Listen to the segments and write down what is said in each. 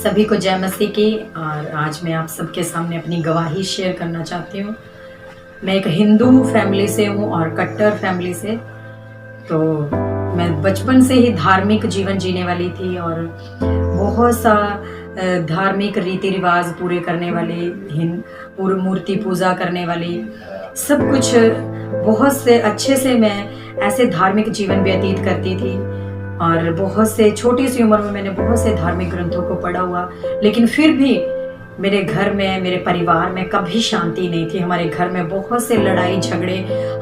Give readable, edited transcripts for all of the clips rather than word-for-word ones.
सभी को जय मसीह की। और आज मैं आप सबके सामने अपनी गवाही शेयर करना चाहती हूँ। मैं एक हिंदू फैमिली से हूँ और कट्टर फैमिली से। तो मैं बचपन से ही धार्मिक जीवन जीने वाली थी और बहुत सा धार्मिक रीति रिवाज पूरे करने वाली, पूरी मूर्ति पूजा करने वाली, सब कुछ बहुत से अच्छे से मैं ऐसे धार्मिक जीवन व्यतीत करती थी। और बहुत से छोटी सी उम्र में मैंने बहुत से धार्मिक ग्रंथों को पढ़ा हुआ, लेकिन फिर भी मेरे घर में, मेरे परिवार में कभी शांति नहीं थी। हमारे घर में बहुत से लड़ाई झगड़े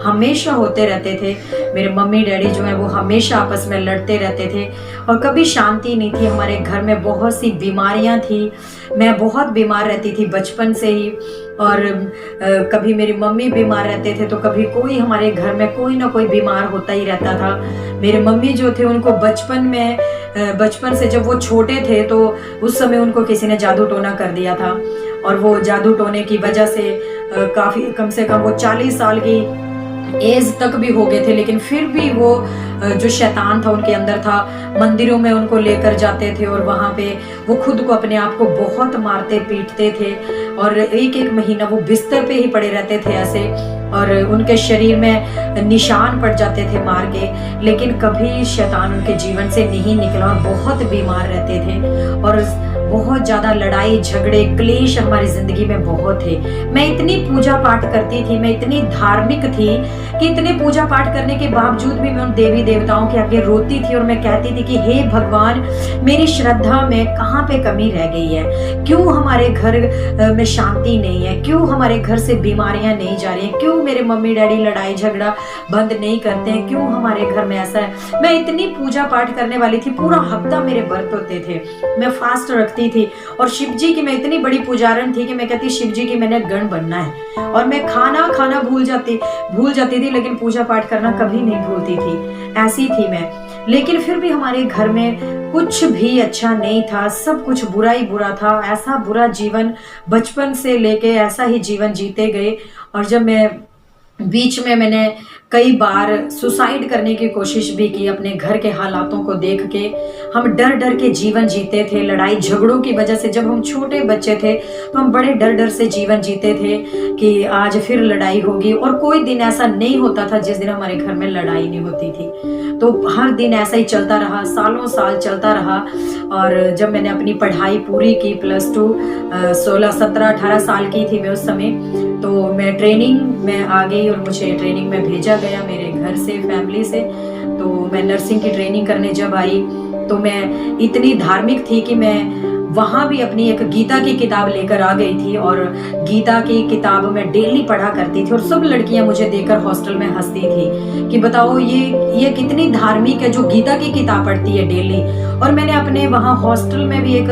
हमेशा होते रहते थे। मेरे मम्मी डैडी जो है वो हमेशा आपस में लड़ते रहते थे और कभी शांति नहीं थी। हमारे घर में बहुत सी बीमारियां थी। मैं बहुत बीमार रहती थी बचपन से ही। और कभी मेरी मम्मी बीमार रहते थे तो कभी कोई हमारे घर में कोई ना कोई बीमार होता ही रहता था। मेरे मम्मी जो थे उनको बचपन से जब वो छोटे थे तो उस समय उनको किसी ने जादू टोना कर दिया था और वो जादू टोने की वजह से काफ़ी कम से कम वो 40 साल की एज तक भी हो गए थे, लेकिन फिर भी वो जो शैतान था उनके अंदर था। मंदिरों में उनको लेकर जाते थे और वहाँ पे वो खुद को, अपने आप को बहुत मारते पीटते थे और एक एक महीना वो बिस्तर पे ही पड़े रहते थे ऐसे, और उनके शरीर में निशान पड़ जाते थे मार के, लेकिन कभी शैतान उनके जीवन से नहीं निकला और बहुत बीमार रहते थे और बहुत ज़्यादा लड़ाई झगड़े क्लेश हमारी ज़िंदगी में बहुत थे। मैं इतनी पूजा पाठ करती थी, मैं इतनी धार्मिक थी कि इतने पूजा पाठ करने के बावजूद भी मैं उन देवी देवताओं के आगे रोती थी और मैं कहती थी कि हे भगवान, मेरी श्रद्धा में कहाँ पे कमी रह गई है, क्यों हमारे घर में शांति नहीं है, क्यों हमारे घर से बीमारियां नहीं जा रही हैं, क्यों मेरे मम्मी डैडी लड़ाई झगड़ा बंद नहीं करते हैं, क्यों हमारे घर में ऐसा है। मैं इतनी पूजा पाठ करने वाली थी, पूरा हफ्ता मेरे व्रत होते थे, मैं फास्ट रखती थी और शिव जी की मैं इतनी बड़ी पुजारन थी कि मैं कहती शिव जी की मैंने गण बनना है। और मैं खाना भूल जाती थी, लेकिन पूजा पाठ करना कभी नहीं भूलती थी, ऐसी थी मैं। लेकिन फिर भी हमारे घर में कुछ भी अच्छा नहीं था, सब कुछ बुरा ही बुरा था। ऐसा बुरा जीवन बचपन से लेके ऐसा ही जीवन जीते गए। और जब मैं बीच में मैंने कई बार सुसाइड करने की कोशिश भी की अपने घर के हालातों को देख के। हम डर डर के जीवन जीते थे, लड़ाई झगड़ों की वजह से। जब हम छोटे बच्चे थे तो हम बड़े डर डर से जीवन जीते थे कि आज फिर लड़ाई होगी, और कोई दिन ऐसा नहीं होता था जिस दिन हमारे घर में लड़ाई नहीं होती थी। तो हर दिन ऐसा ही चलता रहा, सालों साल चलता रहा। और जब मैंने अपनी पढ़ाई पूरी की, +2, 16, 17, 18 साल की थी मैं उस समय, तो मैं ट्रेनिंग में आ गई और मुझे ट्रेनिंग में भेजा गया मेरे घर से, फैमिली से। तो मैं नर्सिंग की ट्रेनिंग करने जब आई तो मैं इतनी धार्मिक थी कि मैं वहाँ भी अपनी एक गीता की किताब लेकर आ गई थी और गीता की किताब मैं डेली पढ़ा करती थी। और सब लड़कियां मुझे देखकर हॉस्टल में हंसती थी कि बताओ ये कितनी धार्मिक है जो गीता की किताब पढ़ती है डेली। और मैंने अपने वहाँ हॉस्टल में भी एक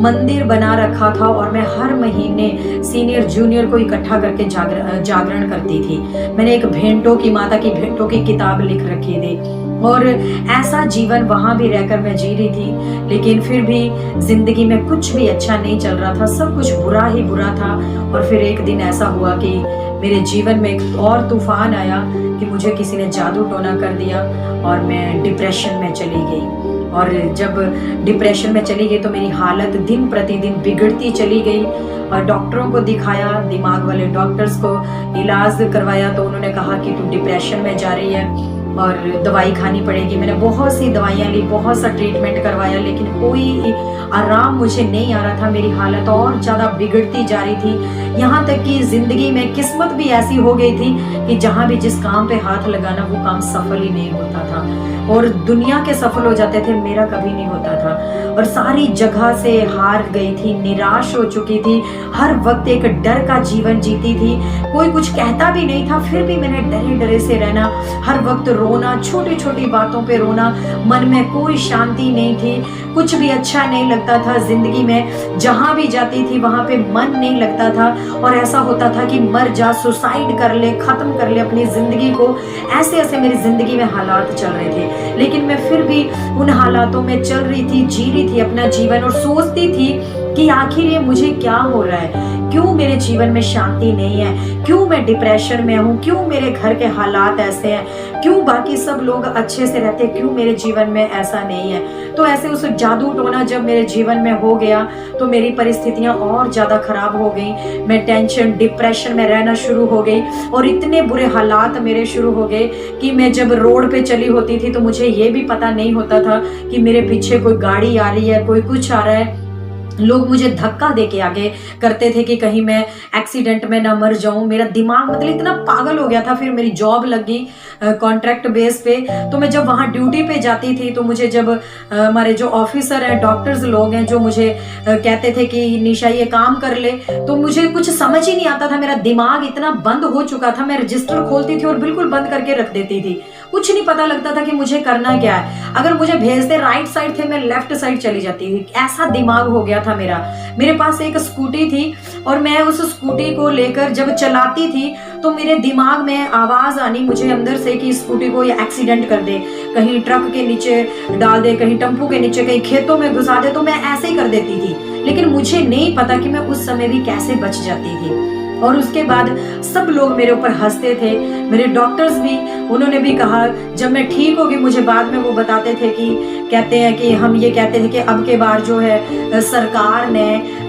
मंदिर बना रखा था और मैं हर महीने सीनियर जूनियर को इकट्ठा करके जागरण करती थी। मैंने एक माता की भेंटों की किताब लिख रखी थी और ऐसा जीवन वहाँ भी रहकर मैं जी रही थी। लेकिन फिर भी जिंदगी में कुछ भी अच्छा नहीं चल रहा था, सब कुछ बुरा ही बुरा था। और फिर एक दिन ऐसा हुआ कि मेरे जीवन में एक और तूफान आया कि मुझे किसी ने जादू टोना कर दिया और मैं डिप्रेशन में चली गई। और जब डिप्रेशन में चली गई तो मेरी हालत दिन प्रतिदिन बिगड़ती चली गई और डॉक्टरों को दिखाया, दिमाग वाले डॉक्टर्स को इलाज करवाया तो उन्होंने कहा कि तू डिप्रेशन में जा रही है और दवाई खानी पड़ेगी। मैंने बहुत सी दवाइयाँ ली, बहुत सा ट्रीटमेंट करवाया, लेकिन कोई आराम मुझे नहीं आ रहा था। मेरी हालत और ज़्यादा बिगड़ती जा रही थी, यहाँ तक कि ज़िंदगी में किस्मत भी ऐसी हो गई थी कि जहाँ भी जिस काम पे हाथ लगाना वो काम सफल ही नहीं होता था और दुनिया के सफल हो जाते थे, मेरा कभी नहीं होता था। और सारी जगह से हार गई थी, निराश हो चुकी थी, हर वक्त एक डर का जीवन जीती थी। कोई कुछ कहता भी नहीं था, फिर भी मैंने डरे डरे से रहना, हर वक्त रोना, छोटी छोटी बातों पे रोना, मन में कोई शांति नहीं थी, कुछ भी अच्छा नहीं लगता था जिंदगी में। जहाँ भी जाती थी वहाँ पे मन नहीं लगता था और ऐसा होता था कि मर जा, सुसाइड कर ले, खत्म कर ले अपनी जिंदगी को। ऐसे ऐसे मेरी जिंदगी में हालात चल रहे थे, लेकिन मैं फिर भी उन हालातों में चल रही थी, जी रही थी अपना जीवन और सोचती थी कि आखिर ये मुझे क्या हो रहा है, क्यों मेरे जीवन में शांति नहीं है, क्यों मैं डिप्रेशन में हूँ, क्यों मेरे घर के हालात ऐसे हैं, क्यों बाकी सब लोग अच्छे से रहते, क्यों मेरे जीवन में ऐसा नहीं है। तो ऐसे उस जादू टोना जब मेरे जीवन में हो गया तो मेरी परिस्थितियां और ज़्यादा खराब हो गई। मैं टेंशन डिप्रेशन में रहना शुरू हो गई और इतने बुरे हालात मेरे शुरू हो गए कि मैं जब रोड पे चली होती थी तो मुझे ये भी पता नहीं होता था कि मेरे पीछे कोई गाड़ी आ रही है, कोई कुछ आ रहा है। लोग मुझे धक्का दे के आगे करते थे कि कहीं मैं एक्सीडेंट में ना मर जाऊं। मेरा दिमाग मतलब इतना पागल हो गया था। फिर मेरी जॉब लगी कॉन्ट्रैक्ट बेस पे, तो मैं जब वहाँ ड्यूटी पे जाती थी तो मुझे जब हमारे जो ऑफिसर हैं, डॉक्टर्स लोग हैं, जो मुझे कहते थे कि निशा ये काम कर ले, तो मुझे कुछ समझ ही नहीं आता था। मेरा दिमाग इतना बंद हो चुका था, मैं रजिस्टर खोलती थी और बिल्कुल बंद करके रख देती थी। कुछ नहीं पता लगता था कि मुझे करना क्या है। अगर मुझे भेजते राइट साइड थे, मैं लेफ्ट साइड चली जाती थी। ऐसा दिमाग हो गया था मेरा। मेरे पास एक स्कूटी थी और मैं उस स्कूटी को लेकर जब चलाती थी तो मेरे दिमाग में आवाज आनी मुझे अंदर से कि स्कूटी को ये एक्सीडेंट कर दे, कहीं ट्रक के नीचे डाल दे, कहीं टेम्पो के नीचे, कहीं खेतों में घुसा दे। तो मैं ऐसे ही कर देती थी, लेकिन मुझे नहीं पता कि मैं उस समय भी कैसे बच जाती थी। और उसके बाद सब लोग मेरे ऊपर हंसते थे। मेरे डॉक्टर्स भी, उन्होंने भी कहा, जब मैं ठीक होगी मुझे बाद में वो बताते थे कि कहते हैं कि हम ये कहते थे कि अब के बार जो है सरकार ने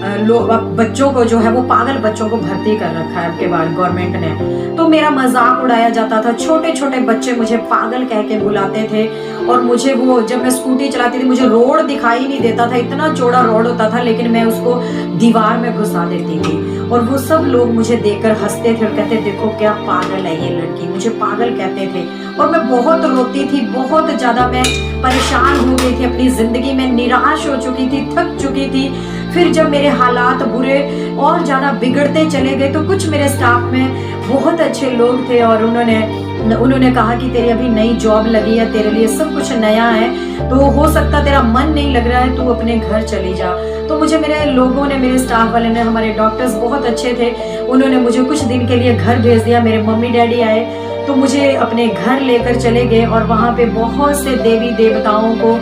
बच्चों को जो है वो पागल बच्चों को भर्ती कर रखा है अब के बार गवर्नमेंट ने। तो मेरा मजाक उड़ाया जाता था। छोटे छोटे बच्चे मुझे पागल कह के बुलाते थे। और मुझे वो, जब मैं स्कूटी चलाती थी मुझे रोड दिखाई नहीं देता था, इतना चौड़ा रोड होता था, लेकिन मैं उसको दीवार में घुसा देती थी। और वो सब लोग मुझे देखकर हंसते थे और कहते देखो क्या पागल है ये लड़की, मुझे पागल कहते थे। और मैं बहुत रोती थी, बहुत ज्यादा मैं परेशान हो गई थी अपनी जिंदगी में, निराश हो चुकी थी, थक चुकी थी। फिर जब मेरे हालात बुरे और ज्यादा बिगड़ते चले गए तो कुछ मेरे स्टाफ में बहुत अच्छे लोग थे और उन्होंने कहा कि तेरी अभी नई जॉब लगी है, तेरे लिए सब कुछ नया है, तो हो सकता तेरा मन नहीं लग रहा है, तू अपने घर चली जा। तो मुझे मेरे लोगों ने, मेरे स्टाफ वाले ने, हमारे डॉक्टर्स बहुत अच्छे थे, उन्होंने मुझे कुछ दिन के लिए घर भेज दिया। मेरे मम्मी डैडी आए तो मुझे अपने घर लेकर चले गए और वहाँ पे बहुत से देवी देवताओं को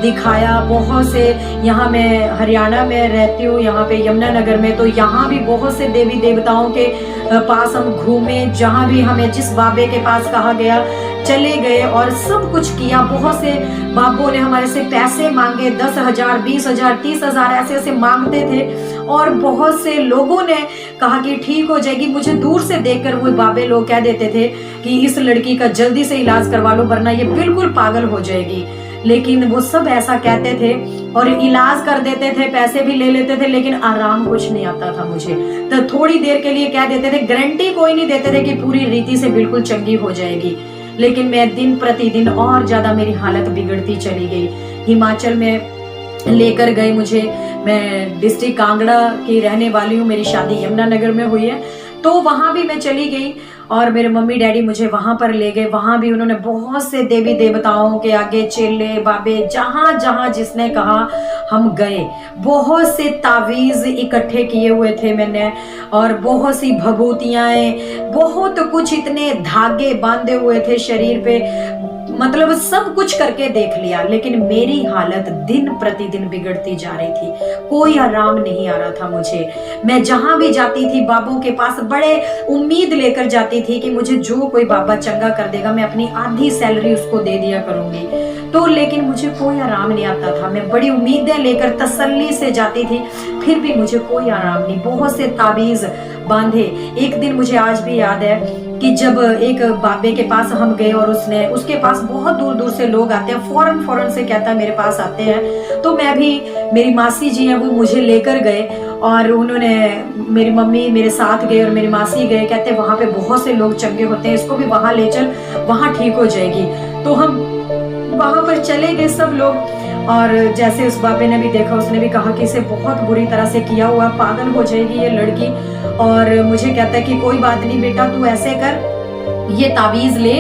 दिखाया। बहुत से, यहाँ मैं हरियाणा में रहती हूँ, यहाँ पे यमुनानगर में, तो यहाँ भी बहुत से देवी देवताओं के पास हम घूमे। जहाँ भी हमें जिस बाबे के पास कहा गया चले गए और सब कुछ किया। बहुत से बाबों ने हमारे से पैसे मांगे, 10,000, 20,000, 30,000 ऐसे ऐसे मांगते थे। और बहुत से लोगों ने कहा कि ठीक हो जाएगी। मुझे दूर से देखकर वो बाबे लोग कह देते थे कि इस लड़की का जल्दी से इलाज करवा लो वरना ये बिल्कुल पागल हो जाएगी। लेकिन वो सब ऐसा कहते थे और इलाज कर देते थे, पैसे भी ले लेते थे, लेकिन आराम कुछ नहीं आता था मुझे। तो थोड़ी देर के लिए कह देते थे, गारंटी कोई नहीं देते थे कि पूरी रीति से बिल्कुल चंगी हो जाएगी। लेकिन मैं दिन प्रतिदिन और ज्यादा मेरी हालत बिगड़ती चली गई। हिमाचल में लेकर गए मुझे, मैं डिस्ट्रिक्ट कांगड़ा की रहने वाली हूँ, मेरी शादी यमुनानगर में हुई है, तो वहां भी मैं चली गई और मेरे मम्मी डैडी मुझे वहां पर ले गए। वहां भी उन्होंने बहुत से देवी देवताओं के आगे, चेले बाबे, जहां जहां जिसने कहा हम गए। बहुत से तावीज इकट्ठे किए हुए थे मैंने और बहुत सी भभूतियां, बहुत कुछ, इतने धागे बांधे हुए थे शरीर पे, मतलब सब कुछ करके देख लिया। लेकिन मेरी हालत दिन प्रतिदिन बिगड़ती जा रही थी, कोई आराम नहीं आ रहा था मुझे। मैं जहां भी जाती थी बाबों के पास बड़े उम्मीद लेकर जाती थी कि मुझे जो कोई बाबा चंगा कर देगा मैं अपनी आधी सैलरी उसको दे दिया करूंगी। तो लेकिन मुझे कोई आराम नहीं आता था। मैं बड़ी उम्मीदें लेकर तसल्ली से जाती थी, फिर भी मुझे कोई आराम नहीं। बहुत से ताबीज बांधे। एक दिन मुझे आज भी याद है कि जब एक बाबे के पास हम गए और उसके पास बहुत दूर दूर से लोग आते हैं, फौरन से कहता है मेरे पास आते हैं। तो मैं भी, मेरी मासी जी हैं वो मुझे लेकर गए और उन्होंने, मेरी मम्मी मेरे साथ गए और मेरी मासी गए, कहते वहां पे बहुत से लोग चंगे होते हैं, इसको भी वहां ले चल, वहां ठीक हो जाएगी। तो हम वहां पर चले गए सब लोग और जैसे उस बाबे ने भी देखा, उसने भी कहा कि इसे बहुत बुरी तरह से किया हुआ, पागल हो जाएगी ये लड़की। और मुझे कहता है कि कोई बात नहीं बेटा, तू ऐसे कर, ये तावीज ले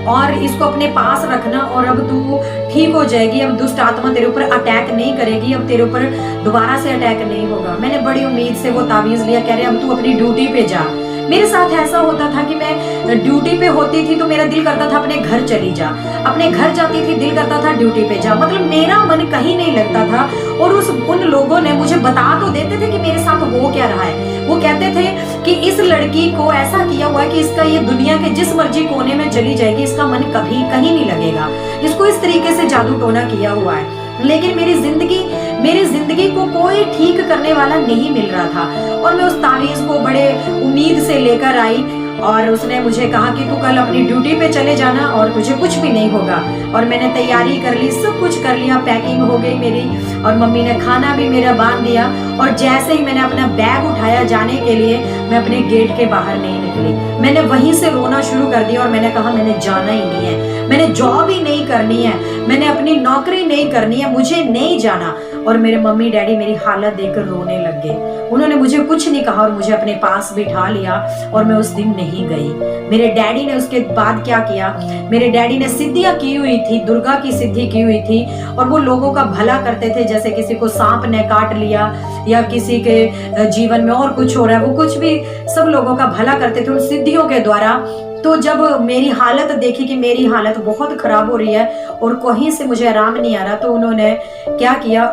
और इसको अपने पास रखना और अब तू ठीक हो जाएगी, अब दुष्ट आत्मा तेरे ऊपर अटैक नहीं करेगी, अब तेरे ऊपर दोबारा से अटैक नहीं होगा। मैंने बड़ी उम्मीद से वो तावीज लिया, कह रहे अब तू अपनी ड्यूटी पे जा, मेरे साथ ऐसा होता था कि मैं ड्यूटी पे होती थी तो मेरा दिल करता था अपने घर चली जा, अपने घर जाती थी दिल करता था ड्यूटी पे जा, मतलब मेरा मन कहीं नहीं लगता था। और उन लोगों ने मुझे बता तो देते थे कि मेरे साथ हो क्या रहा है। वो कहते थे कि इस लड़की को ऐसा किया हुआ है कि इसका ये दुनिया के जिस मर्जी कोने में चली जाएगी, इसका मन कभी कहीं नहीं लगेगा, इसको इस तरीके से जादू टोना किया हुआ है। लेकिन मेरी जिंदगी को कोई ठीक करने वाला नहीं मिल रहा था। और मैं उस तावीज को बड़े उम्मीद से लेकर आई और उसने मुझे कहा कि तू कल अपनी ड्यूटी पे चले जाना और तुझे कुछ भी नहीं होगा। और मैंने तैयारी कर ली, सब कुछ कर लिया, पैकिंग हो गई मेरी, और मम्मी ने खाना भी मेरा बांध दिया। और जैसे ही मैंने अपना बैग उठाया जाने के लिए, मैं अपने गेट के बाहर नहीं निकली, मैंने वहीं से रोना शुरू कर दिया। और मैंने कहा मैंने जाना ही नहीं है, मैंने जॉब ही नहीं करनी है, मैंने अपनी नौकरी नहीं करनी है, मुझे नहीं जाना। और मेरे मम्मी डैडी मेरी हालत देखकर रोने लग गए। उन्होंने मुझे कुछ नहीं कहा और मुझे अपने पास बिठा लिया और मैं उस दिन नहीं गई। मेरे डैडी ने उसके बाद क्या किया, मेरे डैडी ने सिद्धियां की हुई थी, दुर्गा की सिद्धि की हुई थी, और वो लोगों का भला करते थे। जैसे किसी को सांप ने काट लिया या किसी के जीवन में और कुछ हो रहा है, वो कुछ भी सब लोगों का भला करते थे उन सिद्धियों के द्वारा। तो जब मेरी हालत देखी कि मेरी हालत बहुत खराब हो रही है और कहीं से मुझे आराम नहीं आ रहा, तो उन्होंने क्या किया,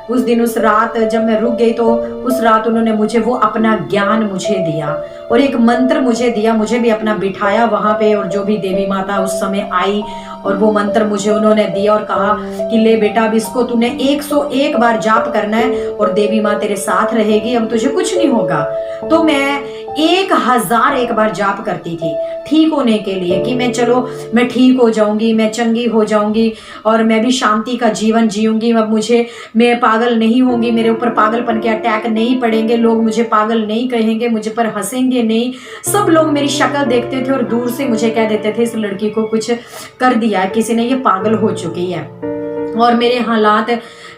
उस रात जब मैं रुक गई, तो उस रात उन्होंने मुझे वो अपना ज्ञान मुझे दिया और एक मंत्र मुझे दिया, मुझे भी अपना बिठाया वहां पे। और जो भी देवी माता उस समय आई और वो मंत्र मुझे उन्होंने दिया और कहा कि ले बेटा, अब इसको तूने 101 बार जाप करना है और देवी माँ तेरे साथ रहेगी, अब तुझे कुछ नहीं होगा। तो मैं 1001 बार जाप करती थी ठीक होने के लिए, कि मैं ठीक हो जाऊंगी, मैं चंगी हो जाऊंगी और मैं भी शांति का जीवन जीऊंगी। अब मैं पागल नहीं होंगी, मेरे ऊपर पागलपन के अटैक नहीं पड़ेंगे, लोग मुझे पागल नहीं कहेंगे, मुझे पर हंसेंगे नहीं। सब लोग मेरी शक्ल देखते थे और दूर से मुझे कह देते थे इस लड़की को कुछ कर दिया, किसी ने, ये पागल हो चुकी है। और मेरे हालात,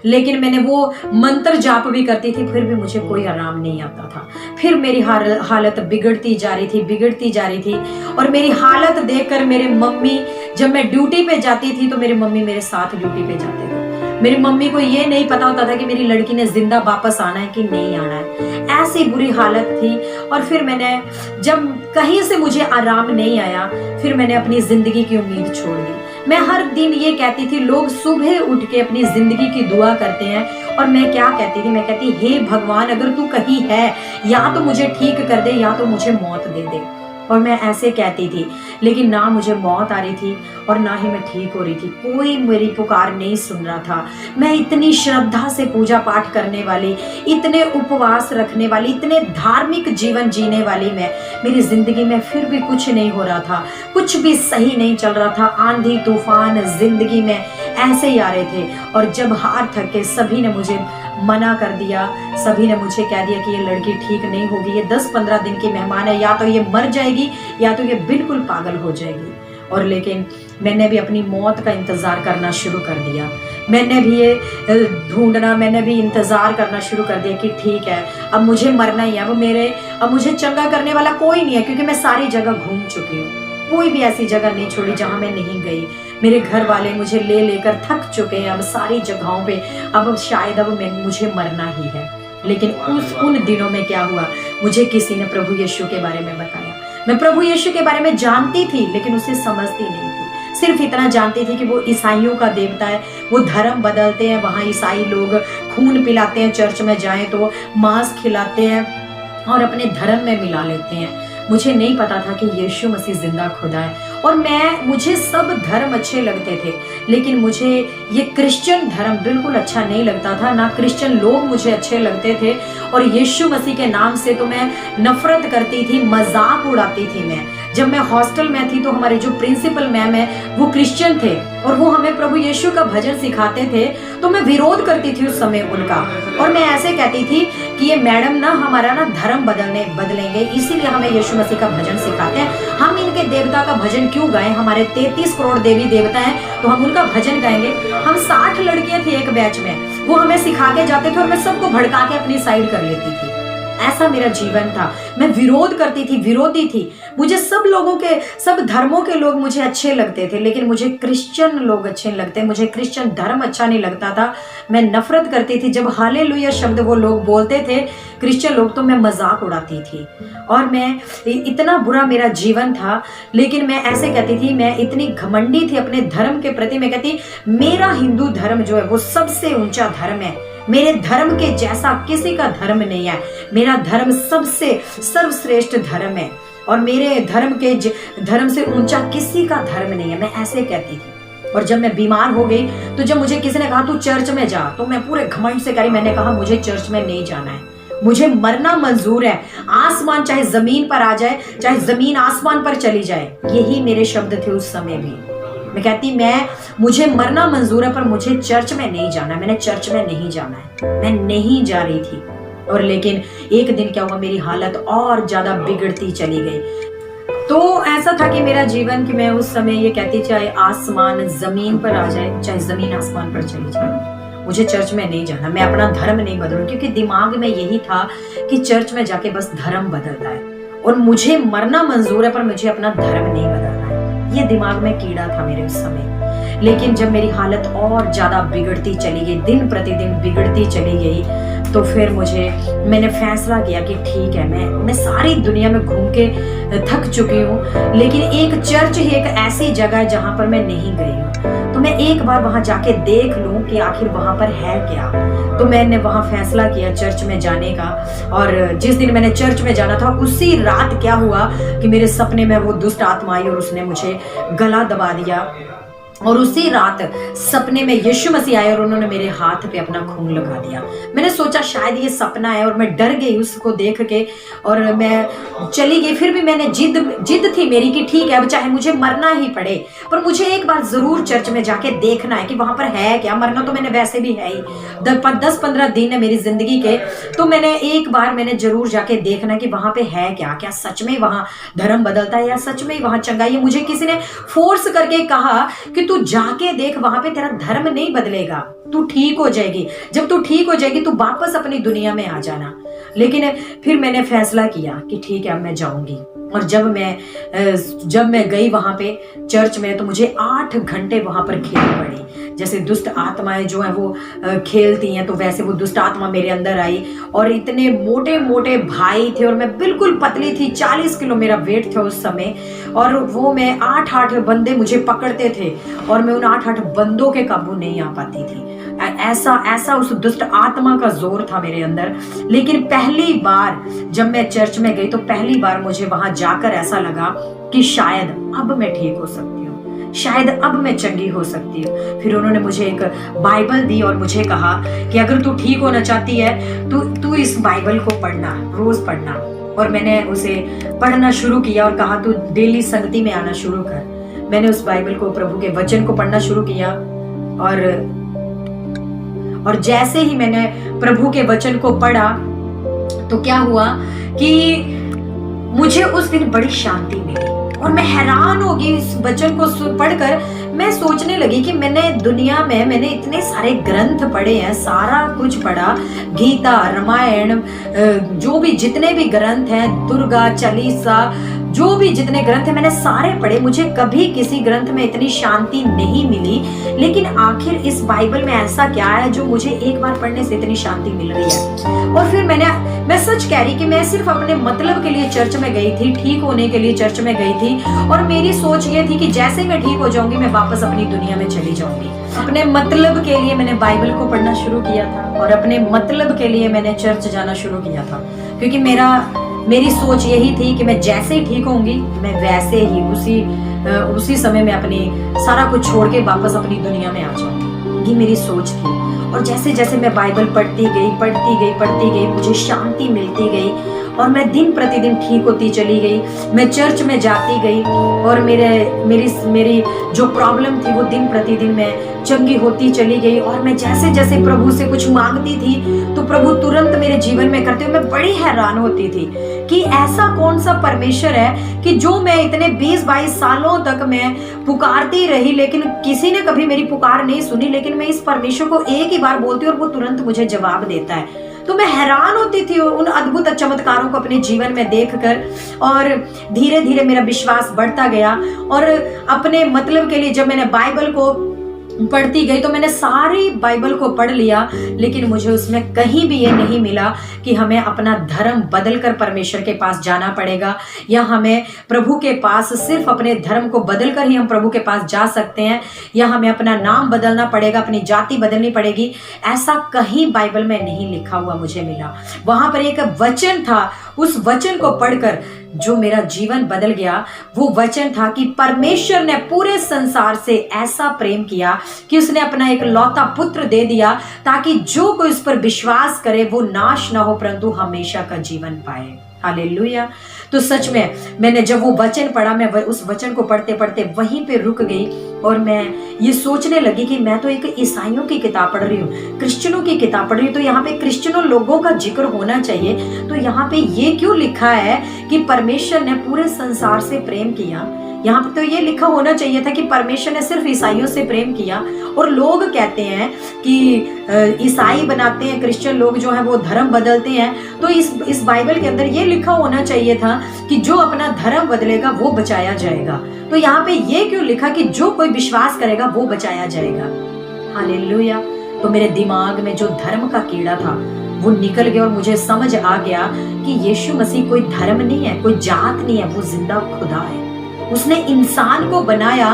लेकिन मैंने वो मंत्र जाप भी करती थी, फिर भी मुझे कोई आराम नहीं आता था। फिर मेरी हालत बिगड़ती जा रही थी। और मेरी हालत देखकर मेरे मम्मी, जब मैं ड्यूटी पे जाती थी तो मेरी मम्मी मेरे साथ ड्यूटी पे जाते थे। मेरी मम्मी को ये नहीं पता होता था कि मेरी लड़की ने जिंदा वापस आना है कि नहीं आना है, ऐसी बुरी हालत थी। और फिर मैंने, जब कहीं से मुझे आराम नहीं आया, फिर मैंने अपनी जिंदगी की उम्मीद छोड़ दी। मैं हर दिन ये कहती थी, लोग सुबह उठ के अपनी जिंदगी की दुआ करते हैं, और मैं क्या कहती थी, मैं कहती, हे भगवान, अगर तू कहीं है, या तो मुझे ठीक कर दे या तो मुझे मौत दे दे। और मैं ऐसे कहती थी, लेकिन ना मुझे मौत आ रही थी और ना ही मैं ठीक हो रही थी। कोई मेरी पुकार नहीं सुन रहा था। मैं इतनी श्रद्धा से पूजा पाठ करने वाली, इतने उपवास रखने वाली, इतने धार्मिक जीवन जीने वाली मेरी जिंदगी में फिर भी कुछ नहीं हो रहा था, कुछ भी सही नहीं चल रहा था। आंधी तूफान जिंदगी में ऐसे ही आ रहे थे। और जब हार थक के सभी ने मुझे मना कर दिया, सभी ने मुझे कह दिया कि ये लड़की ठीक नहीं होगी, ये 10-15 दिन की मेहमान है, या तो ये मर जाएगी या तो ये बिल्कुल पागल हो जाएगी। और लेकिन मैंने भी अपनी मौत का इंतजार करना शुरू कर दिया। मैंने भी ये ढूंढना, मैंने भी इंतजार करना शुरू कर दिया कि ठीक है, अब मुझे मरना ही है, अब मुझे चंगा करने वाला कोई नहीं है, क्योंकि मैं सारी जगह घूम चुकी हूँ। कोई भी ऐसी जगह नहीं छोड़ी जहां मैं नहीं गई। मेरे घर वाले मुझे ले लेकर थक चुके हैं अब सारी जगहों पे, अब शायद मुझे मरना ही है। लेकिन उन दिनों में क्या हुआ, मुझे किसी ने प्रभु यीशु के बारे में बताया। मैं प्रभु यीशु के बारे में जानती थी, लेकिन उसे समझती नहीं थी। सिर्फ इतना जानती थी कि वो ईसाइयों का देवता है, वो धर्म बदलते हैं। वहाँ ईसाई लोग खून पिलाते हैं, चर्च में जाएं तो मांस खिलाते हैं और अपने धर्म में मिला लेते हैं। मुझे नहीं पता था कि यीशु मसीह जिंदा खुदा है। और मुझे सब धर्म अच्छे लगते थे, लेकिन मुझे ये क्रिश्चियन धर्म बिल्कुल अच्छा नहीं लगता था, ना क्रिश्चियन लोग मुझे अच्छे लगते थे। और यीशु मसीह के नाम से तो मैं नफरत करती थी, मजाक उड़ाती थी। मैं जब मैं हॉस्टल में थी तो हमारे जो प्रिंसिपल मैम है वो क्रिश्चियन थे और वो हमें प्रभु यीशु का भजन सिखाते थे, तो मैं विरोध करती थी उस समय उनका। और मैं ऐसे कहती थी कि ये मैडम ना हमारा ना धर्म बदलेंगे, इसीलिए हमें यीशु मसीह का भजन सिखाते हैं। हम इनके देवता का भजन क्यों गाएं, हमारे 33 करोड़ देवी देवता हैं तो हम उनका भजन गाएंगे। हम 60 लड़कियां थी एक बैच में, वो हमें सिखा के जाते थे और मैं सबको भड़का के अपनी साइड कर लेती थी। ऐसा मेरा जीवन था। मैं विरोध करती थी, विरोधी थी। मुझे सब लोगों के, सब धर्मों के लोग मुझे अच्छे लगते थे, लेकिन मुझे क्रिश्चियन लोग अच्छे नहीं लगते, मुझे क्रिश्चियन धर्म अच्छा नहीं लगता था। मैं नफरत करती थी। जब हालेलुया शब्द वो लोग बोलते थे क्रिश्चियन लोग, तो मैं मजाक उड़ाती थी। और मैं, इतना बुरा मेरा जीवन था। लेकिन मैं ऐसे कहती थी, मैं इतनी घमंडी थी अपने धर्म के प्रति। मैं कहती मेरा हिंदू धर्म जो है वो सबसे ऊंचा धर्म है, मेरे धर्म के जैसा किसी का धर्म नहीं है, मेरा धर्म सबसे सर्वश्रेष्ठ धर्म है, और मेरे धर्म से ऊंचा किसी का धर्म नहीं है। मैं ऐसे कहती थी। और जब मैं बीमार हो गई, तो जब मुझे किसी ने कहा तू चर्च में जा, तो मैं पूरे घमंड से करी, मैंने कहा मुझे चर्च में नहीं जाना है, मुझे मरना मंजूर है। आसमान चाहे जमीन पर आ जाए, चाहे जमीन आसमान पर चली जाए। यही मेरे शब्द थे उस समय भी। मैं कहती मुझे मरना मंजूर है, पर मुझे चर्च में नहीं जाना है, मैंने चर्च में नहीं जाना है। मैं नहीं जा रही थी। और लेकिन एक दिन क्या हुआ, मेरी हालत और ज्यादा बिगड़ती चली गई। तो ऐसा था कि मेरा जीवन, कि मैं उस समय ये कहती चाहे आसमान जमीन पर आ जाए, चाहे जमीन आसमान पर चली जाए, मुझे चर्च में नहीं जाना, मैं अपना धर्म नहीं बदलूं। क्योंकि दिमाग में यही था कि चर्च में जाके बस धर्म बदलता है, और मुझे मरना मंजूर है, पर मुझे अपना धर्म नहीं बदलना है। ये दिमाग में कीड़ा था मेरे उस समय। लेकिन जब मेरी हालत और ज्यादा बिगड़ती चली गई, दिन प्रतिदिन बिगड़ती चली गई, तो फिर मैंने फैसला किया कि ठीक है, मैं सारी दुनिया में घूम के थक चुकी हूँ, लेकिन एक चर्च ही एक ऐसी जगह है जहां पर मैं नहीं गई हूँ, तो मैं एक बार वहां जाके देख लूं कि आखिर वहां पर है क्या। तो मैंने वहां फैसला किया चर्च में जाने का। और जिस दिन मैंने चर्च में जाना था, उसी रात क्या हुआ कि मेरे सपने में वो दुष्ट आत्मा आई और उसने मुझे गला दबा दिया। और उसी रात सपने में यीशु मसीह आए और उन्होंने मेरे हाथ पे अपना खून लगा दिया। मैंने सोचा शायद ये सपना है, और मैं डर गई उसको देख के, और मैं चली गई। फिर भी मैंने जिद थी मेरी कि ठीक है, अब चाहे मुझे मरना ही पड़े, पर मुझे एक बार जरूर चर्च में जाके देखना है कि वहां पर है क्या। मरना तो मैंने वैसे भी है ही, 10-15 दिन है मेरी जिंदगी के, तो मैंने जरूर जाके देखना कि वहां पे है क्या, क्या सच में वहां धर्म बदलता है या सच में वहां चंगाई है। मुझे किसी ने फोर्स करके कहा कि तू जाके देख, वहां पे तेरा धर्म नहीं बदलेगा, तू ठीक हो जाएगी, जब तू ठीक हो जाएगी तू वापस अपनी दुनिया में आ जाना। लेकिन फिर मैंने फैसला किया कि ठीक है, अब मैं जाऊंगी। और जब मैं गई वहां पे चर्च में, तो मुझे 8 घंटे वहां पर खेल पड़ी। जैसे दुष्ट आत्माएं जो है वो खेलती हैं, तो वैसे वो दुष्ट आत्मा मेरे अंदर आई। और इतने मोटे मोटे भाई थे, और मैं बिल्कुल पतली थी, 40 किलो मेरा वेट था उस समय। और वो मैं 8 बंदे मुझे पकड़ते थे, और मैं उन 8 बंदों के काबू नहीं आ पाती थी। ऐसा उस दुष्ट आत्मा का जोर था मेरे अंदर। लेकिन पहली बार जब मैं चर्च में गई, तो पहली बार मुझे वहां जाकर ऐसा लगा कि शायद अब मैं ठीक हो सकती हूँ, शायद अब मैं चंगी हो सकती हूँ। फिर उन्होंने मुझे एक बाइबल दी और मुझे कहा कि अगर तू ठीक होना चाहती है तो तू इस बाइबल को पढ़ना, रोज पढ़ना। और मैंने उसे पढ़ना शुरू किया और कहा तू डेली संगति में आना शुरू कर। मैंने उस बाइबल को, प्रभु के वचन को पढ़ना शुरू किया। और जैसे ही मैंने प्रभु के वचन को पढ़ा, तो क्या हुआ कि मुझे उस दिन बड़ी शांति मिली। और मैं हैरान हो गई इस वचन को पढ़कर। मैं सोचने लगी कि मैंने इतने सारे ग्रंथ पढ़े हैं, सारा कुछ पढ़ा, गीता, रामायण, जो भी जितने भी ग्रंथ हैं, दुर्गा चालीसा, जो भी जितने ग्रंथ हैं मैंने सारे पढ़े। मुझे कभी किसी ग्रंथ में इतनी शांति नहीं मिली। लेकिन आखिर इस बाइबल में ऐसा क्या है जो मुझे एक बार पढ़ने से इतनी शांति मिल रही है। और फिर मैं सच कह रही कि मैं सिर्फ अपने मतलब के लिए चर्च में गई थी, ठीक होने के लिए चर्च में गई थी। और मेरी सोच ये थी कि जैसे मैं ठीक हो जाऊंगी मैं वापस अपनी दुनिया में चली जाऊंगी। अपने मतलब के लिए मैंने बाइबल को पढ़ना शुरू किया था, और अपने मतलब के लिए मैंने चर्च जाना शुरू किया था। क्योंकि मेरी सोच यही थी कि मैं जैसे ही ठीक होंगी, मैं वैसे ही उसी समय में अपनी सारा कुछ छोड़ के वापस अपनी दुनिया में आ जाऊंगी। ये मेरी सोच थी। और जैसे जैसे मैं बाइबल पढ़ती गई, मुझे शांति मिलती गई, और मैं दिन प्रतिदिन ठीक होती चली गई। मैं चर्च में जाती गई, और मेरी जो प्रॉब्लम थी वो दिन प्रतिदिन मैं चंगी होती चली गई। और मैं जैसे जैसे प्रभु से कुछ मांगती थी, तो प्रभु तुरंत मेरे जीवन में करते हुए मैं बड़ी हैरान होती थी कि ऐसा कौन सा परमेश्वर है कि जो मैं इतने 20-22 सालों तक मैं पुकारती रही, लेकिन किसी ने कभी मेरी पुकार नहीं सुनी। लेकिन मैं इस परमेश्वर को एक ही बार बोलती हूँ और वो तुरंत मुझे जवाब देता है। तो मैं हैरान होती थी उन अद्भुत चमत्कारों को अपने जीवन में देखकर, और धीरे धीरे मेरा विश्वास बढ़ता गया। और अपने मतलब के लिए जब मैंने बाइबल को पढ़ती गई तो मैंने सारी बाइबल को पढ़ लिया, लेकिन मुझे उसमें कहीं भी ये नहीं मिला कि हमें अपना धर्म बदलकर परमेश्वर के पास जाना पड़ेगा, या हमें प्रभु के पास सिर्फ अपने धर्म को बदलकर ही हम प्रभु के पास जा सकते हैं, या हमें अपना नाम बदलना पड़ेगा, अपनी जाति बदलनी पड़ेगी। ऐसा कहीं बाइबल में नहीं लिखा हुआ मुझे मिला। वहां पर एक वचन था, उस वचन को पढ़कर जो मेरा जीवन बदल गया वो वचन था कि परमेश्वर ने पूरे संसार से ऐसा प्रेम किया कि उसने अपना एक लौता पुत्र दे दिया, ताकि जो कोई उस पर विश्वास करे वो नाश ना हो परंतु हमेशा का जीवन पाए। हालेलुया। तो सच में मैंने जब वो वचन पढ़ा, मैं उस वचन को पढ़ते पढ़ते वहीं पे रुक गई, और मैं ये सोचने लगी कि मैं तो एक ईसाइयों की किताब पढ़ रही हूँ, क्रिश्चियनों की किताब पढ़ रही हूँ, तो यहाँ पे क्रिश्चियनों लोगों का जिक्र होना चाहिए। तो यहाँ पे ये क्यों लिखा है कि परमेश्वर ने पूरे संसार से प्रेम किया? यहाँ पे तो ये लिखा होना चाहिए था कि परमेश्वर ने सिर्फ ईसाइयों से प्रेम किया। और लोग कहते हैं कि ईसाई बनाते हैं, क्रिश्चियन लोग जो है वो धर्म बदलते हैं। तो इस बाइबल के अंदर ये लिखा होना चाहिए था कि जो अपना धर्म बदलेगा वो बचाया जाएगा। तो यहाँ पे ये क्यों लिखा कि जो कोई विश्वास करेगा वो बचाया जाएगा? हालेलुया। तो मेरे दिमाग में जो धर्म का कीड़ा था वो निकल गया, और मुझे समझ आ गया कि यीशु मसीह कोई धर्म नहीं है, कोई जात नहीं है, वो जिंदा खुदा है। उसने इंसान को बनाया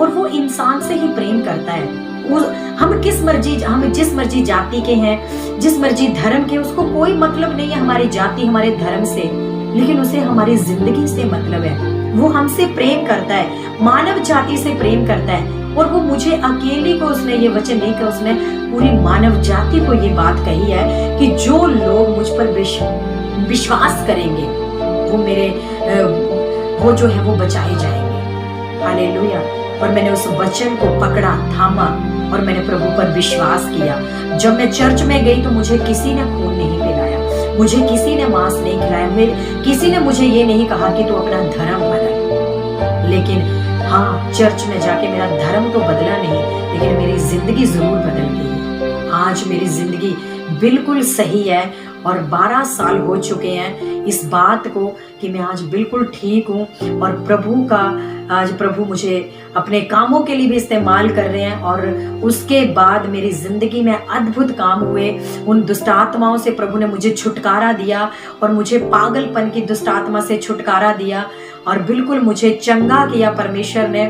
और वो इंसान से ही प्रेम करता है। हम जिस मर्जी जाति के हैं, जिस मर्जी धर्म के, उसको कोई मतलब नहीं है हमारी जाति हमारे धर्म से, लेकिन उसे हमारी जिंदगी से मतलब है। वो हमसे प्रेम करता है, मानव जाति से प्रेम करता है। और वो मुझे अकेली को उसने ये वचन नहीं कहा, उसने पूरी मानव जाति को ये बात कही है कि जो लोग मुझ पर विश्वास करेंगे वो जो है वो बचाए जाएंगे। हालेलुया। और मैंने उस वचन को पकड़ा, थामा, और मैंने प्रभु पर विश्वास किया। जब मैं चर्च में गई तो मुझे किसी ने खून नहीं पिलाया, मुझे किसी ने मांस नहीं खिलाया, किसी ने मुझे ये नहीं कहा कि तू अपना धर्म बदल। लेकिन हाँ, चर्च में जाके मेरा धर्म तो बदला नहीं, लेकिन मेरी जिंदगी जरूर बदल गई। आज मेरी जिंदगी बिल्कुल सही है, और 12 साल हो चुके हैं इस बात को कि मैं आज बिल्कुल ठीक हूँ, और प्रभु मुझे अपने कामों के लिए भी इस्तेमाल कर रहे हैं। और उसके बाद मेरी जिंदगी में अद्भुत काम हुए। उन दुष्ट आत्माओं से प्रभु ने मुझे छुटकारा दिया, और मुझे पागलपन की दुष्ट आत्मा से छुटकारा दिया, और बिल्कुल मुझे चंगा किया परमेश्वर ने।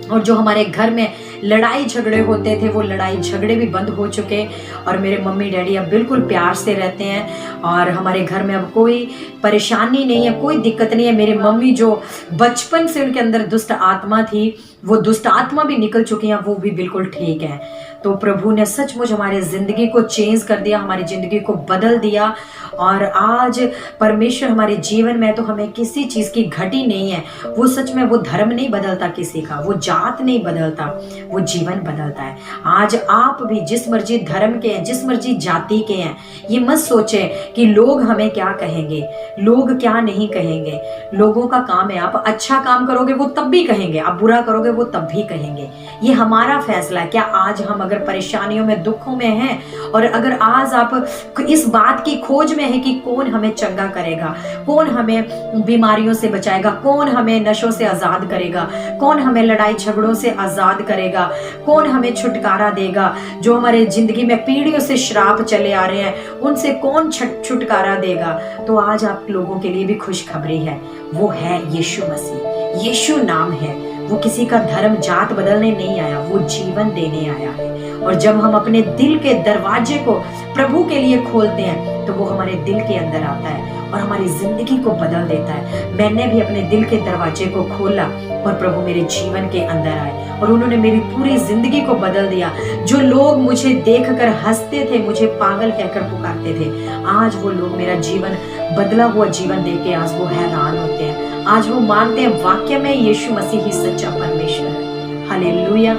और जो हमारे घर में लड़ाई झगड़े होते थे वो लड़ाई झगड़े भी बंद हो चुके, और मेरे मम्मी डैडी अब बिल्कुल प्यार से रहते हैं, और हमारे घर में अब कोई परेशानी नहीं है, कोई दिक्कत नहीं है। मेरी मम्मी जो बचपन से उनके अंदर दुष्ट आत्मा थी, वो दुष्ट आत्मा भी निकल चुकी हैं, वो भी बिल्कुल ठीक है। तो प्रभु ने सचमुच हमारी जिंदगी को चेंज कर दिया, हमारी जिंदगी को बदल दिया, और आज परमेश्वर हमारे जीवन में, तो हमें किसी चीज की घटी नहीं है। वो सच में वो धर्म नहीं बदलता किसी का, वो जात नहीं बदलता, वो जीवन बदलता है। आज आप भी जिस मर्जी धर्म के हैं, जिस मर्जी जाति के हैं, ये मत सोचे कि लोग हमें क्या कहेंगे, लोग क्या नहीं कहेंगे। लोगों का काम है, आप अच्छा काम करोगे वो तब भी कहेंगे, आप बुरा करोगे वो तब भी कहेंगे। ये हमारा फैसला है। क्या आज हम अगर परेशानियों में, दुखों में हैं, और अगर आज आप इस बात की खोज में है कि कौन हमें चंगा करेगा, कौन हमें बीमारियों से बचाएगा, कौन हमें नशों से आजाद करेगा, कौन हमें लड़ाई झगड़ों से आजाद करेगा, कौन हमें छुटकारा देगा, जो हमारे जिंदगी में पीढ़ियों से श्राप चले आ रहे हैं उनसे कौन छुटकारा देगा, तो आज आप लोगों के लिए भी खुशखबरी है। वो है यीशु मसीह। यीशु नाम है। वो किसी का धर्म जात बदलने नहीं आया, वो जीवन देने आया है। और जब हम अपने दिल के दरवाजे को प्रभु के लिए खोलते हैं तो वो हमारे दिल के अंदर आता है और हमारी जिंदगी को बदल देता है। मैंने भी अपने दिल के दरवाजे को खोला और प्रभु मेरे जीवन के अंदर आए और उन्होंने मेरी पूरी जिंदगी को बदल दिया। जो लोग मुझे देखकर हंसते थे, मुझे पागल कहकर पुकारते थे, आज वो लोग मेरा जीवन, बदला हुआ जीवन देख के आज वो हैरान होते हैं। आज वो मानते हैं वाक्य में यीशु मसीह ही सच्चा परमेश्वर है। हालेलुया।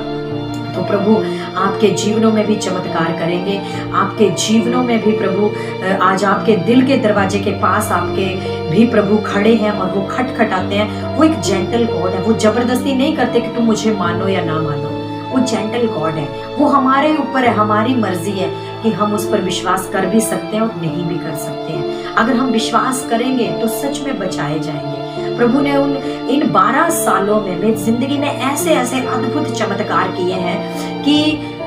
तो प्रभु आपके जीवनों में भी चमत्कार करेंगे। आपके जीवनों में भी प्रभु आज आपके दिल के दरवाजे के पास आपके भी प्रभु खड़े हैं और वो खटखटाते हैं। वो एक जेंटल गॉड है। वो जबरदस्ती नहीं करते कि तुम मुझे मानो या ना मानो। वो जेंटल गॉड है। वो हमारे ऊपर है, हमारी मर्जी है कि हम उस पर विश्वास कर भी सकते हैं और नहीं भी कर सकते हैं। अगर हम विश्वास करेंगे तो सच में बचाए जाएंगे। प्रभु ने इन 12 सालों में मेरी जिंदगी में ऐसे ऐसे अद्भुत चमत्कार किए हैं कि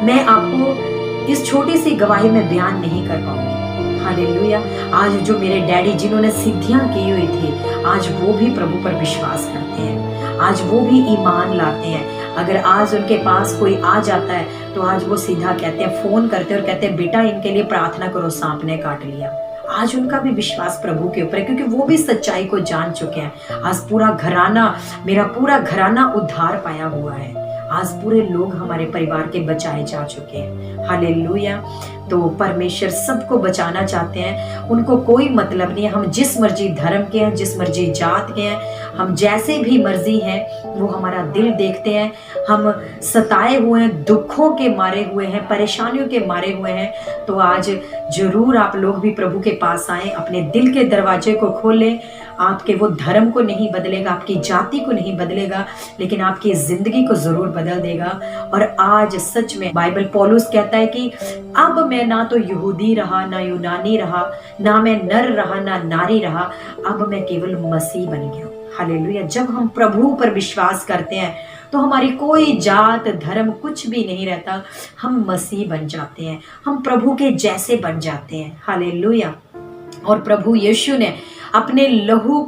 मैं आपको इस छोटी सी गवाही में बयान नहीं कर पाऊंगी। हालेलुया। आज जो मेरे डैडी जिन्होंने सिद्धियां की हुई थी, आज वो भी प्रभु पर विश्वास करते हैं, आज वो भी ईमान लाते हैं। अगर आज उनके पास कोई आ जाता है तो आज वो सीधा कहते हैं, फोन करते हैं और कहते हैं बेटा इनके लिए प्रार्थना करो, सांप ने काट लिया। आज उनका भी विश्वास प्रभु के ऊपर है, क्योंकि वो भी सच्चाई को जान चुके हैं। आज पूरा घराना, मेरा पूरा घराना उद्धार पाया हुआ है। आज पूरे लोग हमारे परिवार के बचाए जा चुके हैं। हालेलुया। तो परमेश्वर सबको बचाना चाहते हैं, उनको कोई मतलब नहीं है हम जिस मर्जी धर्म के हैं, जिस मर्जी जात के हैं, हम जैसे भी मर्जी हैं, वो हमारा दिल देखते हैं। हम सताए हुए हैं, दुखों के मारे हुए हैं, परेशानियों के मारे हुए हैं, तो आज जरूर आप लोग भी प्रभु के पास आए, अपने दिल के दरवाजे को खोलें। आपके वो धर्म को नहीं बदलेगा, आपकी जाति को नहीं बदलेगा, लेकिन आपकी जिंदगी को जरूर बदल देगा। और आज सच में बाइबल पौलुस कहता है कि अब मैं ना तो यहूदी रहा, ना यूनानी रहा, ना मैं नर रहा, ना नारी रहा, अब मैं केवल मसीह बन गया। हालेलुया। जब हम प्रभु पर विश्वास करते हैं तो हमारी कोई जात धर्म कुछ भी नहीं रहता, हम मसीह बन जाते हैं, हम प्रभु के जैसे बन जाते हैं। हालेलुया। और प्रभु यीशु ने अपने लहू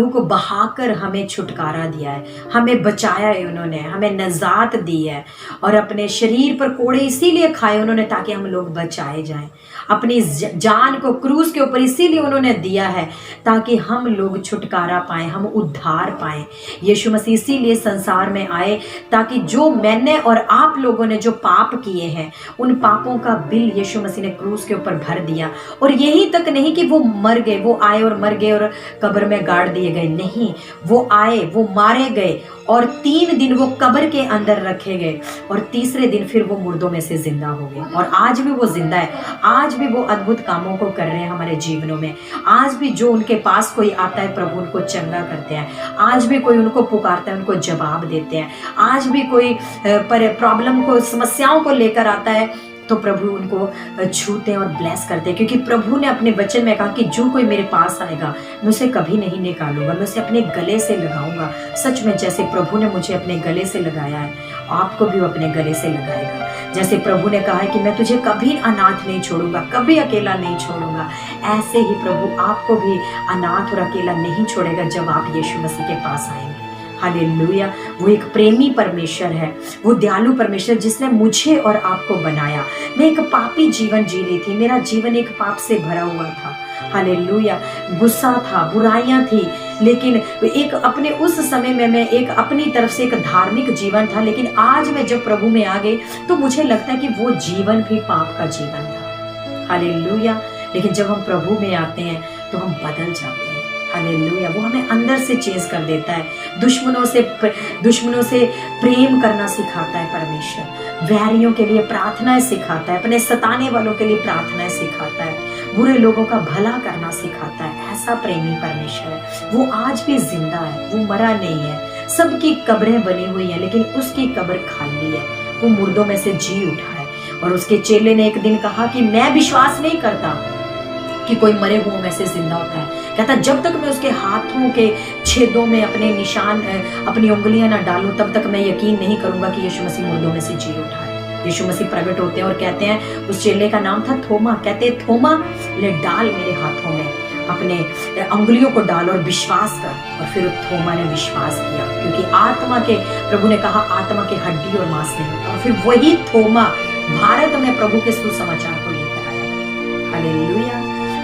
को बहाकर हमें छुटकारा दिया है, हमें बचाया है उन्होंने, हमें नजात दी है। और अपने शरीर पर कोड़े इसीलिए खाए उन्होंने ताकि हम लोग बचाए जाएं। अपनी जान को क्रूस के ऊपर इसीलिए उन्होंने दिया है ताकि हम लोग छुटकारा पाएं, हम उद्धार पाएं। यीशु मसीह इसीलिए संसार में आए ताकि जो मैंने और आप लोगों ने जो पाप किए हैं, उन पापों का बिल यीशु मसीह ने क्रूस के ऊपर भर दिया। और यही तक नहीं कि वो मर गए, वो आए और मर गए और कब्र में गाड़ दिए गए, नहीं, वो आए, वो मारे गए और 3 दिन वो कब्र के अंदर रखे गए और तीसरे दिन फिर वो मुर्दों में से जिंदा हो गए। और आज भी वो जिंदा है, आज भी वो अद्भुत कामों को कर रहे हैं हमारे जीवनों में। आज भी जो उनके पास कोई आता है प्रभु उनको चंगा करते हैं, आज भी कोई उनको पुकारता है उनको जवाब देते हैं, आज भी कोई प्रॉब्लम को, समस्याओं को लेकर आता है तो प्रभु उनको छूते हैं और ब्लेस करते हैं। क्योंकि प्रभु ने अपने वचन में कहा कि जो कोई मेरे पास आएगा मैं उसे कभी नहीं निकालूंगा, मैं उसे अपने गले से लगाऊंगा। सच में जैसे प्रभु ने मुझे अपने गले से लगाया है, आपको भी वो अपने गले से लगाएगा। जैसे प्रभु ने कहा है कि मैं तुझे कभी अनाथ नहीं छोड़ूंगा, कभी अकेला नहीं छोड़ूंगा, ऐसे ही प्रभु आपको भी अनाथ और अकेला नहीं छोड़ेगा जब आप यीशु मसीह के पास आएंगे। हालेलुया। वो एक प्रेमी परमेश्वर है, वो दयालु परमेश्वर जिसने मुझे और आपको बनाया। मैं एक पापी जीवन जी रही थी, मेरा जीवन एक पाप से भरा हुआ था। हालेलुया। गुस्सा था, बुराइयां थी, लेकिन एक अपने उस समय में मैं एक अपनी तरफ से एक धार्मिक जीवन था। लेकिन आज मैं जब प्रभु में आ गई तो मुझे लगता है कि वो जीवन भी पाप का जीवन था। हालेलुया। लेकिन जब हम प्रभु में आते हैं तो हम बदल जाते हैं। हालेलुया। वो हमें अंदर से चेंज कर देता है। दुश्मनों से प्रेम करना सिखाता है परमेश्वर, वैरियों के लिए प्रार्थनाएं सिखाता है, अपने सताने वालों के लिए प्रार्थनाएं सिखाता है, बुरे लोगों का भला करना सिखाता है। ऐसा प्रेमी परमेश्वर है। वो आज भी जिंदा है, वो मरा नहीं है। सबकी कब्रें बनी हुई हैं लेकिन उसकी कब्र खाली है, वो मुर्दों में से जी उठा है। और उसके चेले ने एक दिन कहा कि मैं विश्वास नहीं करता कि कोई मरे हुओं में से जिंदा होता है। कहता जब तक मैं उसके हाथों के छेदों में अपने निशान, अपनी उंगलियां ना डालूं, तब तक मैं यकीन नहीं करूंगा कि यीशु मसीह मुर्दों में से जी उठा है। यीशु मसीह प्रकट होते हैं और कहते हैं, उस चेले का नाम था थोमा, कहते हैं थोमा ले डाल मेरे हाथों में अपने उंगलियों को डाल और विश्वास कर। और फिर थोमा ने विश्वास किया, क्योंकि आत्मा के, प्रभु ने कहा आत्मा के हड्डी और मांस नहीं होता। और फिर वही थोमा भारत में प्रभु के सुसमाचार को लेकर आया। हालेलुया।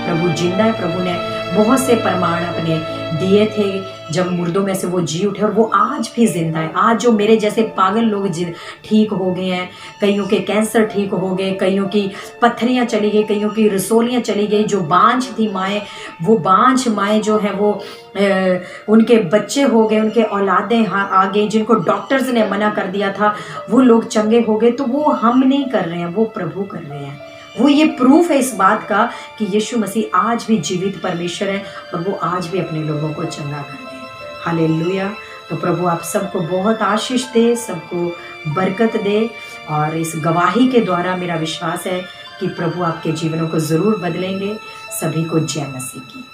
प्रभु जिंदा है। प्रभु ने बहुत से प्रमाण अपने दिए थे जब मुर्दों में से वो जी उठे, और वो आज भी जिंदा है। आज जो मेरे जैसे पागल लोग ठीक हो गए हैं, कईयों के कैंसर ठीक हो गए, कईयों की पत्थरियां चली गई, कईयों की रसोलियां चली गई, जो बांझ थी माएँ, वो बांझ माएँ जो है वो उनके बच्चे हो गए, उनके औलादें आ गई, जिनको डॉक्टर्स ने मना कर दिया था वो लोग चंगे हो गए। तो वो हम नहीं कर रहे हैं, वो प्रभु कर रहे हैं। वो ये प्रूफ है इस बात का कि यीशु मसीह आज भी जीवित परमेश्वर है और वो आज भी अपने लोगों को चंगा कर रहे हैं। हालेलुया। तो प्रभु आप सबको बहुत आशीष दे, सबको बरकत दे। और इस गवाही के द्वारा मेरा विश्वास है कि प्रभु आपके जीवनों को ज़रूर बदलेंगे। सभी को जय मसीह की।